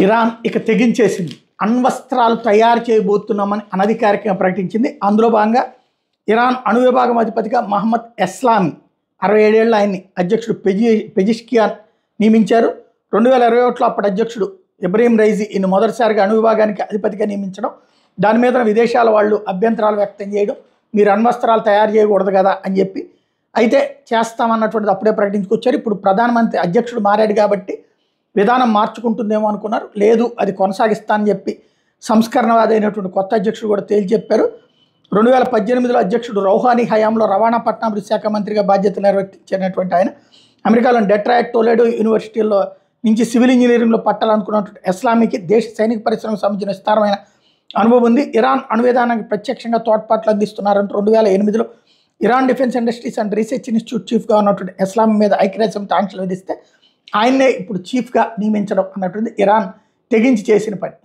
Iran ఇక తెగించేసింది. అణ్వస్త్రాలు తయారు చేయబోతున్నామని అనధికారికంగా ప్రకటించింది. అందులో భాగంగా ఇరాన్ అణు విభాగం అధిపతిగా మహమ్మద్ ఎస్లామీ 67 ఏళ్ల ఆయన్ని అధ్యక్షుడు పెజిష్కియాన్ నియమించారు. 2021లో అప్పటి అధ్యక్షుడు ఇబ్రహీం రైజీ ఈయన మొదటిసారిగా అణు విభాగానికి అధిపతిగా నియమించడం, దాని మీద విదేశాల వాళ్ళు అభ్యంతరాలు వ్యక్తం చేయడం, మీరు అణ్వస్త్రాలు తయారు చేయకూడదు కదా అని చెప్పి, అయితే చేస్తామన్నటువంటిది అప్పుడే ప్రకటించుకొచ్చారు. ఇప్పుడు ప్రధానమంత్రి అధ్యక్షుడు మారాడు కాబట్టి విధానం మార్చుకుంటుందేమో అనుకున్నారు. లేదు, అది కొనసాగిస్తానని చెప్పి సంస్కరణవాది అయినటువంటి కొత్త అధ్యక్షుడు కూడా తేల్చి చెప్పారు. 2018లో అధ్యక్షుడు రౌహానీ హయాంలో రవాణా పట్టణాభివృద్ధి శాఖ మంత్రిగా బాధ్యతలు నిర్వర్తించినటువంటి ఆయన అమెరికాలోని డెట్రాయిట్ టొలెడో యూనివర్సిటీలో నుంచి సివిల్ ఇంజనీరింగ్లో పట్టాలనుకున్నటువంటి ఎస్లామీకి దేశ సైనిక పరిశ్రమకు సంబంధించిన విస్తారమైన అనుభవం ఉంది. ఇరాన్ అణు విధానానికి ప్రత్యక్షంగా తోడ్పాట్లు అందిస్తున్నారంటూ 2008లో Iran defence industries and research institute చీఫ్గా ఉన్నటువంటి ఎస్లామీ మీద ఐక్యరాజ్యసమితి ఆంక్షలు విధిస్తే ఆయన్నే ఇప్పుడు చీఫ్గా నియమించడం అన్నటువంటి ఇరాన్ తెగించి చేసిన పని.